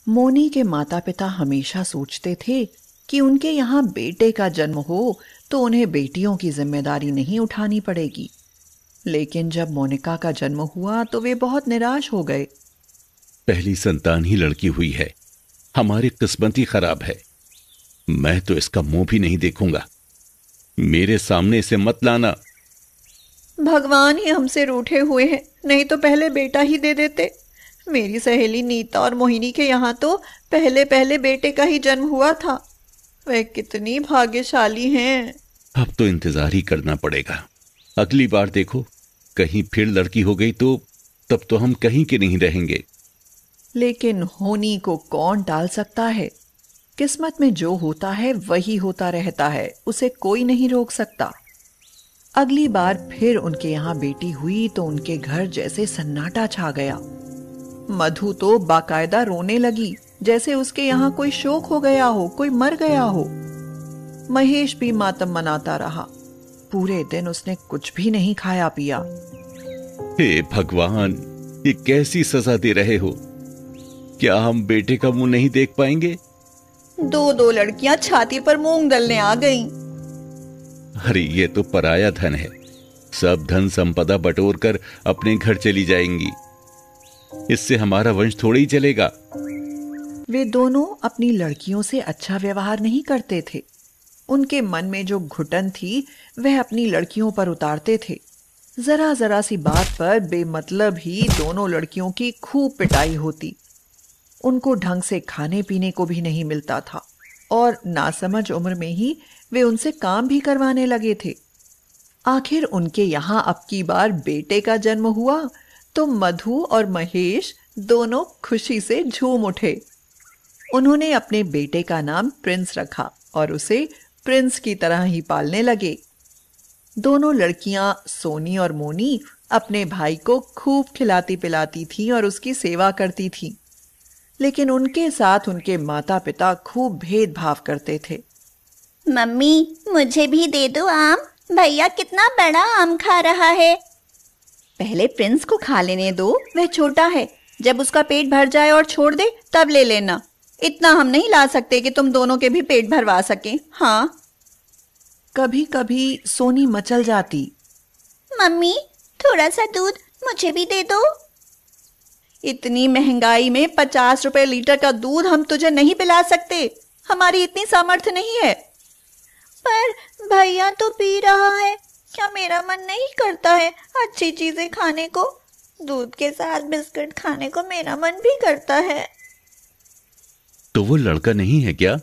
मोनी के माता पिता हमेशा सोचते थे कि उनके यहाँ बेटे का जन्म हो तो उन्हें बेटियों की जिम्मेदारी नहीं उठानी पड़ेगी। लेकिन जब मोनिका का जन्म हुआ तो वे बहुत निराश हो गए। पहली संतान ही लड़की हुई है, हमारी किस्मत ही खराब है। मैं तो इसका मुंह भी नहीं देखूंगा। मेरे सामने इसे मत लाना। भगवान ही हमसे रूठे हुए हैं, नहीं तो पहले बेटा ही दे देते। मेरी सहेली नीता और मोहिनी के यहाँ तो पहले पहले बेटे का ही जन्म हुआ था। वे कितनी भाग्यशाली हैं। अब तो इंतजार ही करना पड़ेगा। अगली बार देखो, कहीं फिर लड़की हो गई तो तब तो हम कहीं के नहीं रहेंगे। लेकिन होनी को कौन टाल सकता है। किस्मत में जो होता है वही होता रहता है, उसे कोई नहीं रोक सकता। अगली बार फिर उनके यहाँ बेटी हुई तो उनके घर जैसे सन्नाटा छा गया। मधु तो बाकायदा रोने लगी, जैसे उसके यहाँ कोई शोक हो गया हो, कोई मर गया हो। महेश भी मातम मनाता रहा। पूरे दिन उसने कुछ भी नहीं खाया पिया। हे भगवान, ये कैसी सजा दे रहे हो? क्या हम बेटे का मुंह नहीं देख पाएंगे? दो लड़कियां छाती पर मूंग दलने आ गईं। अरे ये तो पराया धन है। सब धन संपदा बटोर कर अपने घर चली जाएंगी। इससे हमारा वंश थोड़ी ही चलेगा। वे दोनों अपनी लड़कियों से अच्छा व्यवहार नहीं करते थे। उनके मन में जो घुटन थी वह अपनी लड़कियों पर उतारते थे। जरा जरा सी बात पर बेमतलब ही दोनों लड़कियों की खूब पिटाई होती। उनको ढंग से खाने पीने को भी नहीं मिलता था और नासमझ उम्र में ही वे उनसे काम भी करवाने लगे थे। आखिर उनके यहाँ अब की बार बेटे का जन्म हुआ तो मधु और महेश दोनों खुशी से झूम उठे। उन्होंने अपने बेटे का नाम प्रिंस रखा और उसे प्रिंस की तरह ही पालने लगे। दोनों लड़कियां सोनी और मोनी अपने भाई को खूब खिलाती पिलाती थीं और उसकी सेवा करती थीं। लेकिन उनके साथ उनके माता पिता खूब भेदभाव करते थे। मम्मी, मुझे भी दे दो आम। भैया कितना बड़ा आम खा रहा है। पहले प्रिंस को खा लेने दो, वह छोटा है। जब उसका पेट भर जाए और छोड़ दे तब ले लेना। इतना हम नहीं ला सकते कि तुम दोनों के भी पेट भरवा सकें। हाँ। कभी कभी सोनी मचल जाती। मम्मी, थोड़ा सा दूध मुझे भी दे दो। इतनी महंगाई में 50 रुपए लीटर का दूध हम तुझे नहीं पिला सकते। हमारी इतनी सामर्थ्य नहीं है। पर भैया तो पी रहा है। क्या मेरा मन नहीं करता है अच्छी चीजें खाने को? दूध के साथ बिस्किट खाने को मेरा मन भी करता है। तो वो लड़का नहीं है क्या?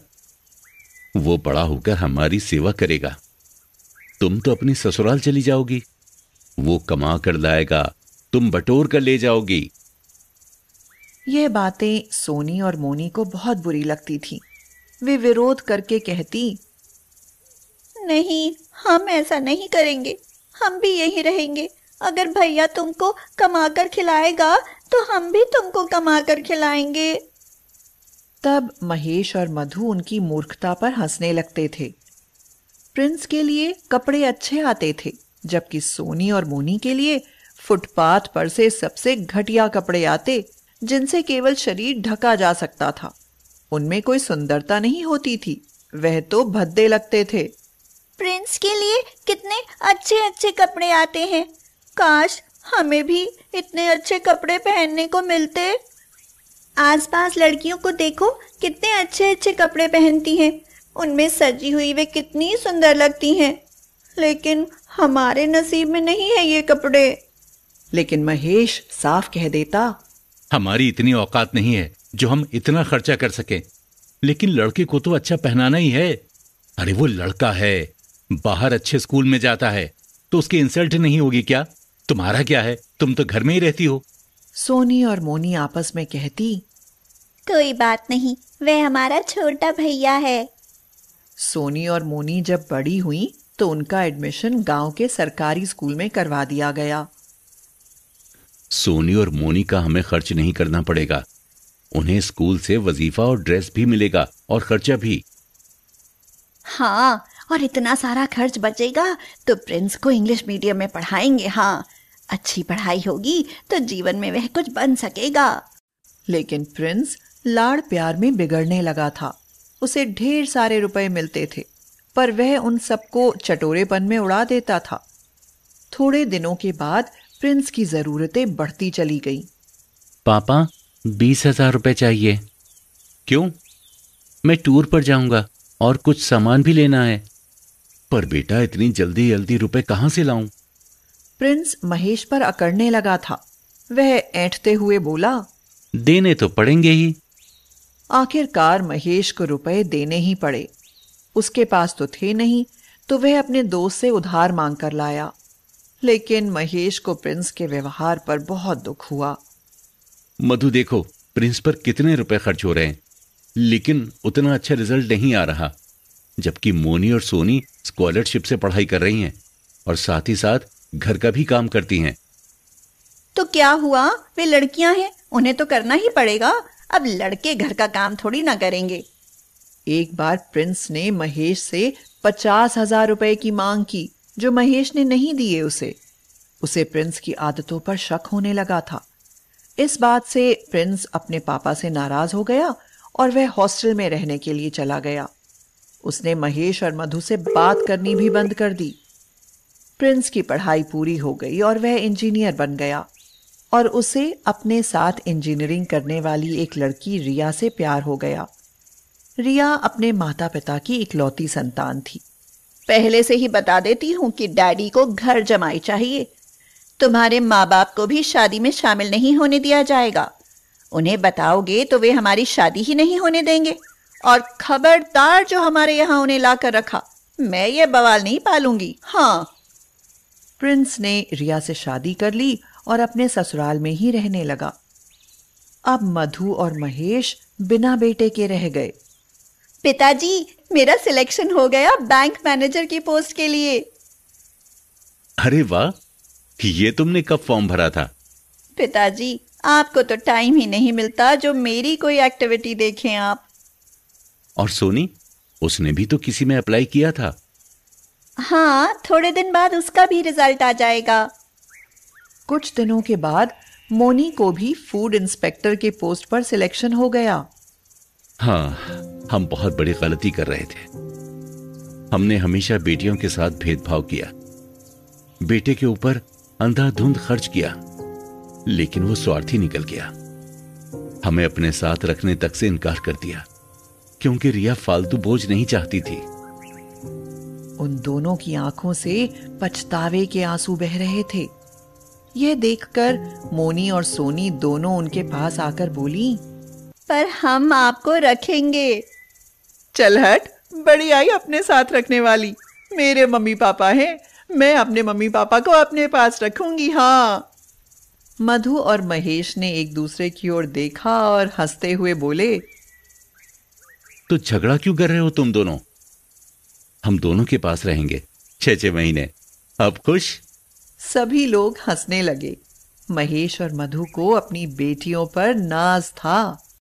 वो बड़ा होकर हमारी सेवा करेगा। तुम तो अपनी ससुराल चली जाओगी। वो कमा कर लाएगा, तुम बटोर कर ले जाओगी। यह बातें सोनी और मोनी को बहुत बुरी लगती थी। वे विरोध करके कहती, नहीं, हम ऐसा नहीं करेंगे। हम भी यहीं रहेंगे। अगर भैया तुमको कमाकर खिलाएगा तो हम भी तुमको कमाकर खिलाएंगे। तब महेश और मधु उनकी मूर्खता पर हंसने लगते थे। प्रिंस के लिए कपड़े अच्छे आते थे, जबकि सोनी और मोनी के लिए फुटपाथ पर से सबसे घटिया कपड़े आते, जिनसे केवल शरीर ढका जा सकता था। उनमें कोई सुंदरता नहीं होती थी, वह तो भद्दे लगते थे। प्रिंस के लिए कितने अच्छे अच्छे कपड़े आते हैं। काश हमें भी इतने अच्छे कपड़े पहनने को मिलते। आसपास लड़कियों को देखो, कितने अच्छे अच्छे कपड़े पहनती हैं। उनमें सजी हुई वे कितनी सुंदर लगती हैं। लेकिन हमारे नसीब में नहीं है ये कपड़े। लेकिन महेश साफ कह देता, हमारी इतनी औकात नहीं है जो हम इतना खर्चा कर सकें। लेकिन लड़के को तो अच्छा पहनाना ही है। अरे वो लड़का है, बाहर अच्छे स्कूल में जाता है, तो उसकी इंसल्ट नहीं होगी क्या? तुम्हारा क्या है, तुम तो घर में ही रहती हो। सोनी और मोनी आपस में कहती, कोई बात नहीं, वह हमारा छोटा भैया है। सोनी और मोनी जब बड़ी हुई तो उनका एडमिशन गांव के सरकारी स्कूल में करवा दिया गया। सोनी और मोनी का हमें खर्च नहीं करना पड़ेगा। उन्हें स्कूल से वजीफा और ड्रेस भी मिलेगा और खर्चा भी। हाँ, और इतना सारा खर्च बचेगा तो प्रिंस को इंग्लिश मीडियम में पढ़ाएंगे। हाँ, अच्छी पढ़ाई होगी तो जीवन में वह कुछ बन सकेगा। लेकिन प्रिंस लाड़ प्यार में बिगड़ने लगा था। उसे ढेर सारे रुपए मिलते थे, पर वह उन सबको चटोरेपन में उड़ा देता था। थोड़े दिनों के बाद प्रिंस की जरूरतें बढ़ती चली गईं। पापा, 20,000 रुपए चाहिए। क्यों? मैं टूर पर जाऊंगा और कुछ सामान भी लेना है। पर बेटा, इतनी जल्दी जल्दी रुपए कहां से लाऊं? प्रिंस महेश पर अकड़ने लगा था। वह ऐंठते हुए बोला, देने तो पड़ेंगे ही। आखिरकार महेश को रुपए देने ही पड़े। उसके पास तो थे नहीं, तो वह अपने दोस्त से उधार मांग कर लाया। लेकिन महेश को प्रिंस के व्यवहार पर बहुत दुख हुआ। मधु, देखो प्रिंस पर कितने रुपए खर्च हो रहे हैं, लेकिन उतना अच्छा रिजल्ट नहीं आ रहा। जबकि मोनी और सोनी स्कॉलरशिप से पढ़ाई कर रही हैं और साथ ही साथ घर का भी काम करती हैं। तो क्या हुआ, वे लड़कियां हैं, उन्हें तो करना ही पड़ेगा। अब लड़के घर का काम थोड़ी ना करेंगे। एक बार प्रिंस ने महेश से 50,000 रुपए की मांग की, जो महेश ने नहीं दिए उसे प्रिंस की आदतों पर शक होने लगा था। इस बात से प्रिंस अपने पापा से नाराज हो गया और वह हॉस्टल में रहने के लिए चला गया। उसने महेश और मधु से बात करनी भी बंद कर दी। प्रिंस की पढ़ाई पूरी हो गई और वह इंजीनियर बन गया, और उसे अपने साथ इंजीनियरिंग करने वाली एक लड़की रिया से प्यार हो गया। रिया अपने माता पिता की इकलौती संतान थी। पहले से ही बता देती हूँ कि डैडी को घर जमाई चाहिए। तुम्हारे माँ बाप को भी शादी में शामिल नहीं होने दिया जाएगा। उन्हें बताओगे तो वे हमारी शादी ही नहीं होने देंगे। और खबरदार, जो हमारे यहाँ उन्हें ला कर रखा, मैं ये बवाल नहीं पालूंगी। हाँ। प्रिंस ने रिया से शादी कर ली और अपने ससुराल में ही रहने लगा। अब मधु और महेश बिना बेटे के रह गए। पिताजी, मेरा सिलेक्शन हो गया बैंक मैनेजर की पोस्ट के लिए। अरे वाह, ये तुमने कब फॉर्म भरा था? पिताजी, आपको तो टाइम ही नहीं मिलता जो मेरी कोई एक्टिविटी देखें आप। और सोनी, उसने भी तो किसी में अप्लाई किया था। हाँ, थोड़े दिन बाद उसका भी रिजल्ट आ जाएगा। कुछ दिनों के बाद मोनी को भी फूड इंस्पेक्टर के पोस्ट पर सिलेक्शन हो गया। हाँ, हम बहुत बड़ी गलती कर रहे थे। हमने हमेशा बेटियों के साथ भेदभाव किया, बेटे के ऊपर अंधाधुंध खर्च किया, लेकिन वो स्वार्थी निकल गया। हमें अपने साथ रखने तक से इनकार कर दिया, क्योंकि रिया फालतू बोझ नहीं चाहती थी। उन दोनों की आंखों से पछतावे के आंसू बह रहे थे। यह देखकर मोनी और सोनी दोनों उनके पास आकर बोली, पर हम आपको रखेंगे। चल हट, बड़ी आई अपने साथ रखने वाली। मेरे मम्मी पापा हैं, मैं अपने मम्मी पापा को अपने पास रखूंगी। हाँ। मधु और महेश ने एक दूसरे की ओर देखा और हंसते हुए बोले, तो झगड़ा क्यों कर रहे हो तुम दोनों? हम दोनों के पास रहेंगे 6 महीने। अब खुश? सभी लोग हंसने लगे। महेश और मधु को अपनी बेटियों पर नाज था।